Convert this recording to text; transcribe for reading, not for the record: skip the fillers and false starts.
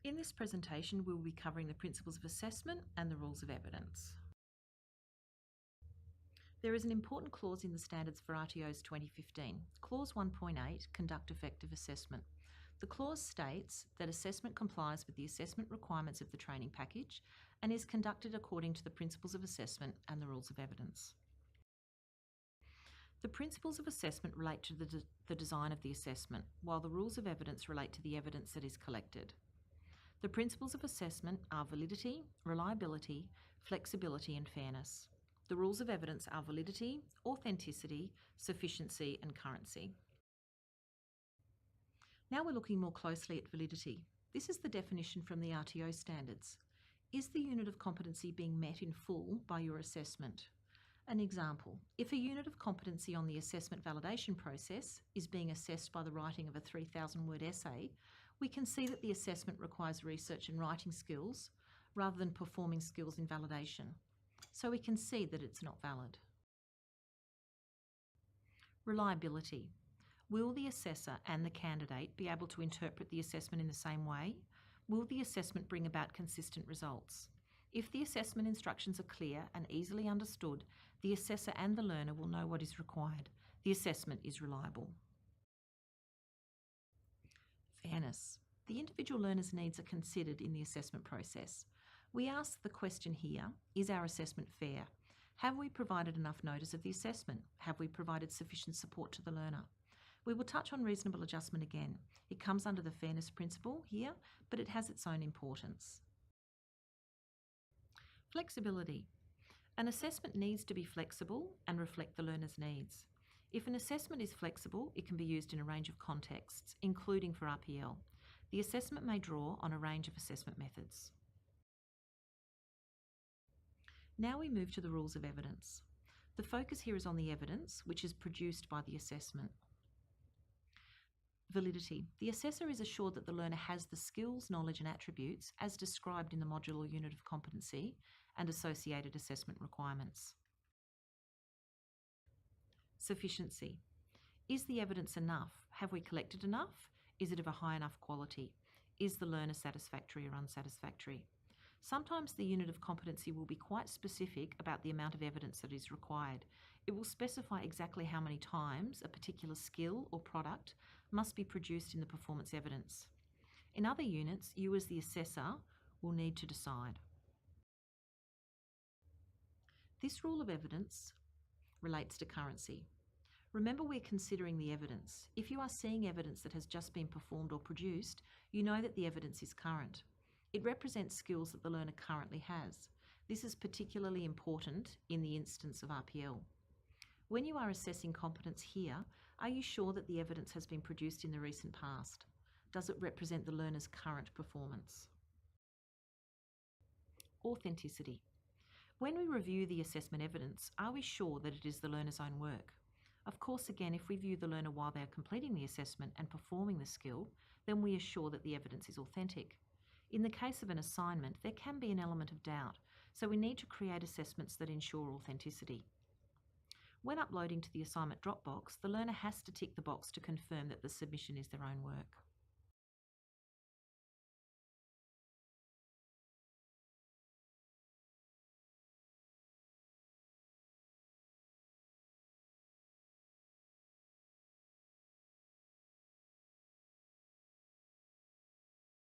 In this presentation, we will be covering the principles of assessment and the rules of evidence. There is an important clause in the standards for RTOs 2015. Clause 1.8, Conduct Effective Assessment. The clause states that assessment complies with the assessment requirements of the training package and is conducted according to the principles of assessment and the rules of evidence. The principles of assessment relate to the design of the assessment, while the rules of evidence relate to the evidence that is collected. The principles of assessment are validity, reliability, flexibility and fairness. The rules of evidence are validity, authenticity, sufficiency and currency. Now we're looking more closely at validity. This is the definition from the RTO standards. Is the unit of competency being met in full by your assessment? An example, if a unit of competency on the assessment validation process is being assessed by the writing of a 3,000-word essay, we can see that the assessment requires research and writing skills rather than performing skills in validation. So we can see that it's not valid. Reliability. Will the assessor and the candidate be able to interpret the assessment in the same way? Will the assessment bring about consistent results? If the assessment instructions are clear and easily understood, the assessor and the learner will know what is required. The assessment is reliable. Fairness. The individual learner's needs are considered in the assessment process. We ask the question here, is our assessment fair? Have we provided enough notice of the assessment? Have we provided sufficient support to the learner? We will touch on reasonable adjustment again. It comes under the fairness principle here, but it has its own importance. Flexibility. An assessment needs to be flexible and reflect the learner's needs. If an assessment is flexible, it can be used in a range of contexts, including for RPL. The assessment may draw on a range of assessment methods. Now we move to the rules of evidence. The focus here is on the evidence, which is produced by the assessment. Validity. The assessor is assured that the learner has the skills, knowledge and attributes as described in the module or unit of competency and associated assessment requirements. Sufficiency. Is the evidence enough? Have we collected enough? Is it of a high enough quality? Is the learner satisfactory or unsatisfactory? Sometimes the unit of competency will be quite specific about the amount of evidence that is required. It will specify exactly how many times a particular skill or product must be produced in the performance evidence. In other units, you as the assessor will need to decide. This rule of evidence relates to currency. Remember, we're considering the evidence. If you are seeing evidence that has just been performed or produced, you know that the evidence is current. It represents skills that the learner currently has. This is particularly important in the instance of RPL. When you are assessing competence here, are you sure that the evidence has been produced in the recent past? Does it represent the learner's current performance? Authenticity. When we review the assessment evidence, are we sure that it is the learner's own work? Of course, again, if we view the learner while they are completing the assessment and performing the skill, then we are sure that the evidence is authentic. In the case of an assignment, there can be an element of doubt, so we need to create assessments that ensure authenticity. When uploading to the assignment Dropbox, the learner has to tick the box to confirm that the submission is their own work.